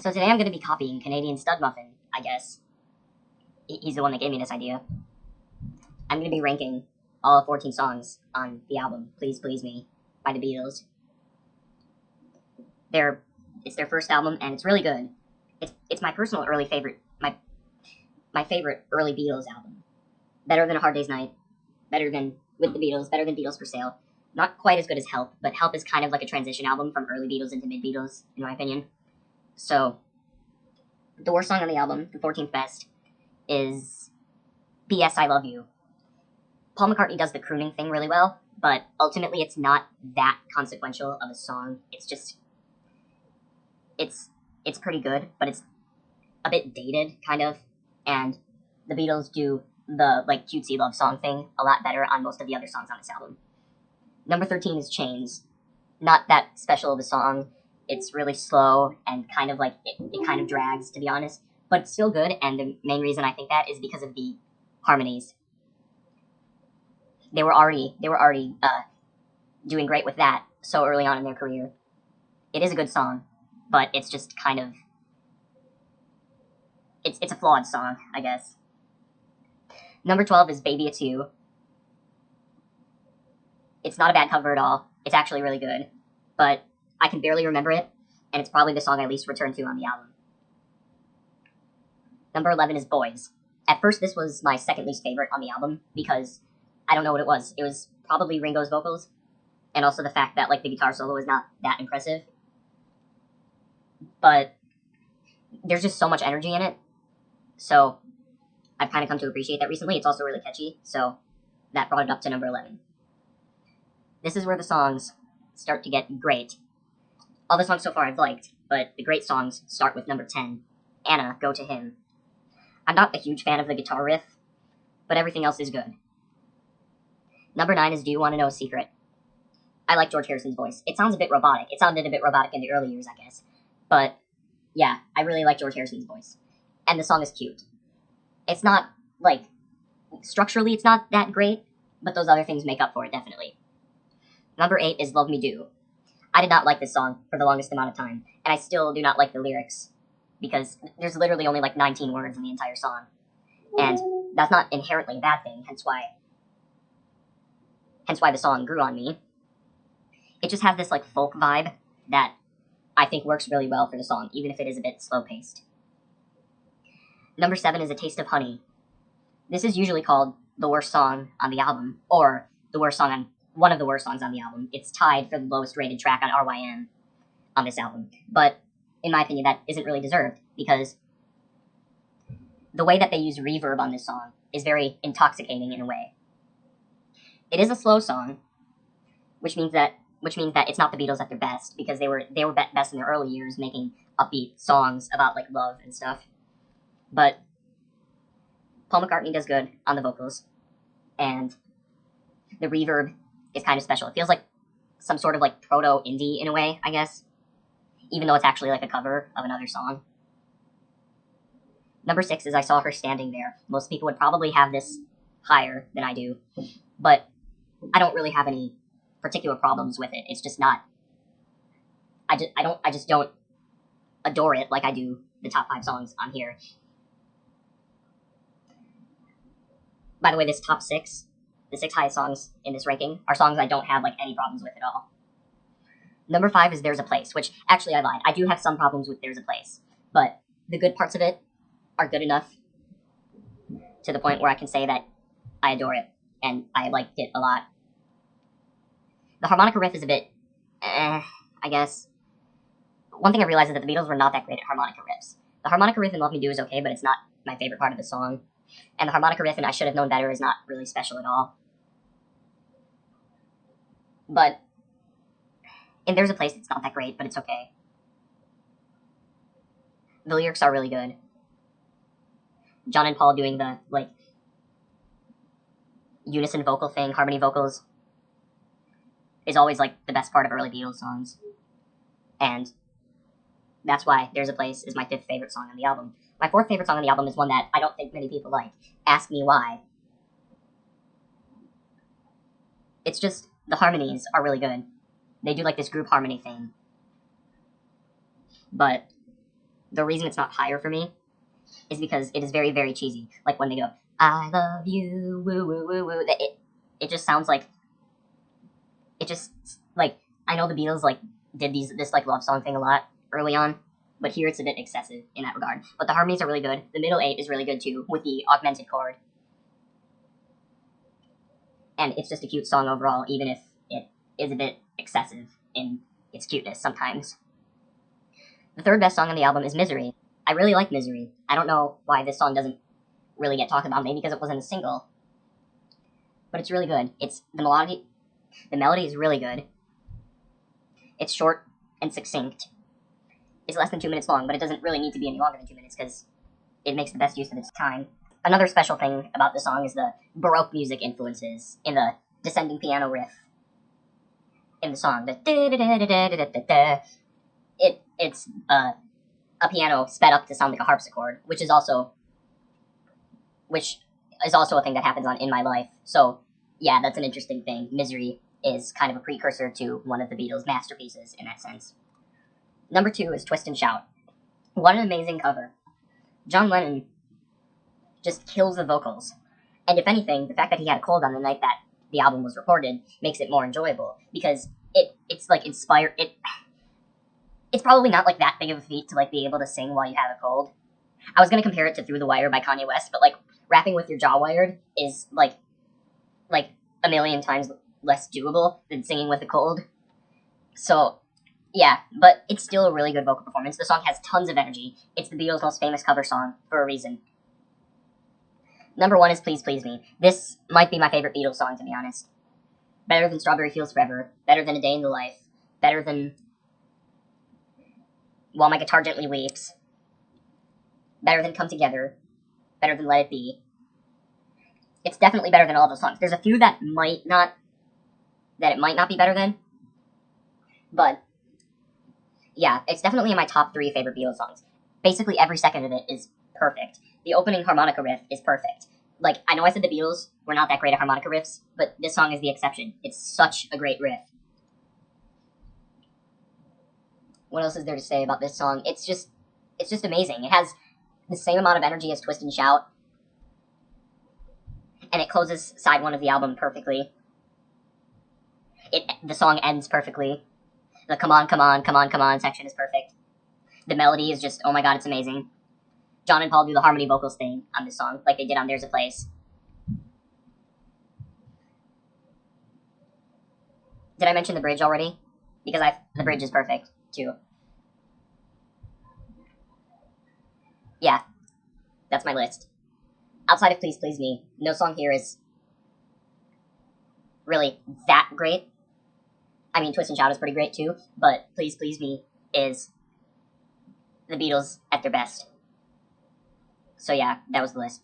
So today I'm going to be copying Canadian Studmuffin, I guess. He's the one that gave me this idea. I'm going to be ranking all 14 songs on the album, Please Please Me, by the Beatles. It's their first album, and it's really good. It's my personal early favorite, my favorite early Beatles album. Better than A Hard Day's Night, better than With the Beatles, better than Beatles for Sale. Not quite as good as Help, but Help is kind of like a transition album from early Beatles into mid-Beatles, in my opinion. So, the worst song on the album, the 14th best, is P.S. I Love You. Paul McCartney does the crooning thing really well, but ultimately it's not that consequential of a song. It's just, it's pretty good, but it's a bit dated, kind of, and the Beatles do the, like, cutesy love song thing a lot better on most of the other songs on this album. Number 13 is Chains. Not that special of a song. It's really slow and kind of like, it kind of drags, to be honest. But it's still good, and the main reason I think that is because of the harmonies. They were already doing great with that so early on in their career. It is a good song, but it's just kind of, it's a flawed song, I guess. Number 12 is Baby It's You. It's not a bad cover at all. It's actually really good, but I can barely remember it, and it's probably the song I least return to on the album. Number 11 is Boys. At first, this was my second least favorite on the album, because I don't know what it was. It was probably Ringo's vocals, and also the fact that, like, the guitar solo is not that impressive. But there's just so much energy in it, so I've kind of come to appreciate that recently. It's also really catchy, so that brought it up to number 11. This is where the songs start to get great. All the songs so far I've liked, but the great songs start with number 10, Anna, Go to Him. I'm not a huge fan of the guitar riff, but everything else is good. Number 9 is Do You Want to Know a Secret? I like George Harrison's voice. It sounds a bit robotic. It sounded a bit robotic in the early years, I guess. But, yeah, I really like George Harrison's voice. And the song is cute. It's not, like, structurally it's not that great, but those other things make up for it, definitely. Number 8 is Love Me Do. I did not like this song for the longest amount of time, and I still do not like the lyrics, because there's literally only like 19 words in the entire song. And that's not inherently a bad thing, hence why the song grew on me. It just has this like folk vibe that I think works really well for the song, even if it is a bit slow-paced. Number 7 is A Taste of Honey. This is usually called the worst song on the album, or the worst song on one of the worst songs on the album. It's tied for the lowest rated track on RYM on this album. But, in my opinion, that isn't really deserved, because the way that they use reverb on this song is very intoxicating in a way. It is a slow song, which means that it's not the Beatles at their best, because they were best in their early years making upbeat songs about, like, love and stuff. But Paul McCartney does good on the vocals, and the reverb is kind of special. It feels like some sort of like proto-indie in a way, I guess, even though it's actually like a cover of another song. Number 6 is I Saw Her Standing There. Most people would probably have this higher than I do, but I don't really have any particular problems with it. It's just not, I just don't adore it like I do the top 5 songs on here. By the way, this top 6, the 6 highest songs in this ranking, are songs I don't have, like, any problems with at all. Number 5 is There's a Place, which, actually, I lied. I do have some problems with There's a Place, but the good parts of it are good enough to the point where I can say that I adore it, and I liked it a lot. The harmonica riff is a bit, I guess. One thing I realized is that the Beatles were not that great at harmonica riffs. The harmonica riff in Love Me Do is okay, but it's not my favorite part of the song. And the harmonica riff in I Should Have Known Better is not really special at all. But in There's a Place, it's not that great, but it's okay. The lyrics are really good. John and Paul doing the, like, unison vocal thing, harmony vocals, is always, like, the best part of early Beatles songs. And that's why There's a Place is my 5th favorite song on the album. My 4th favorite song on the album is one that I don't think many people like. Ask Me Why. It's just, the harmonies are really good. They do like this group harmony thing. But the reason it's not higher for me is because it is very, very cheesy. Like when they go, I love you, woo, woo, woo, woo. It just sounds like, it just, like, I know the Beatles, like, did this, like, love song thing a lot early on, but here it's a bit excessive in that regard. But the harmonies are really good. The middle 8 is really good, too, with the augmented chord. And it's just a cute song overall, even if it is a bit excessive in its cuteness sometimes. The third best song on the album is Misery. I really like Misery. I don't know why this song doesn't really get talked about, maybe because it wasn't a single. But it's really good. The melody is really good. It's short and succinct. It's less than 2 minutes long, but it doesn't really need to be any longer than 2 minutes because it makes the best use of its time. Another special thing about the song is the Baroque music influences in the descending piano riff in the song. It's a piano sped up to sound like a harpsichord, which is also a thing that happens on In My Life. So yeah, that's an interesting thing. Misery is kind of a precursor to one of the Beatles' masterpieces in that sense. Number 2 is Twist and Shout. What an amazing cover. John Lennon just kills the vocals. And if anything, the fact that he had a cold on the night that the album was recorded makes it more enjoyable, because it's like inspired. It's probably not like that big of a feat to like be able to sing while you have a cold. I was gonna compare it to Through the Wire by Kanye West, but like rapping with your jaw wired is like a million times less doable than singing with a cold. So yeah, but it's still a really good vocal performance. The song has tons of energy. It's the Beatles' most famous cover song for a reason. Number 1 is Please Please Me. This might be my favorite Beatles song, to be honest. Better than Strawberry Fields Forever. Better than A Day in the Life. Better than While My Guitar Gently Weeps. Better than Come Together. Better than Let It Be. It's definitely better than all those songs. There's a few that it might not be better than. But yeah, it's definitely in my top 3 favorite Beatles songs. Basically every second of it is perfect. The opening harmonica riff is perfect. Like, I know I said the Beatles were not that great at harmonica riffs, but this song is the exception. It's such a great riff. What else is there to say about this song? It's just amazing. It has the same amount of energy as Twist and Shout, and it closes side 1 of the album perfectly. The song ends perfectly. The come on, come on, come on, come on section is perfect. The melody is just, oh my god, it's amazing. John and Paul do the harmony vocals thing on this song, like they did on There's a Place. Did I mention the bridge already? Because the bridge is perfect, too. Yeah, that's my list. Outside of Please Please Me, no song here is really that great. I mean, Twist and Shout is pretty great, too, but Please Please Me is the Beatles at their best. So yeah, that was the list.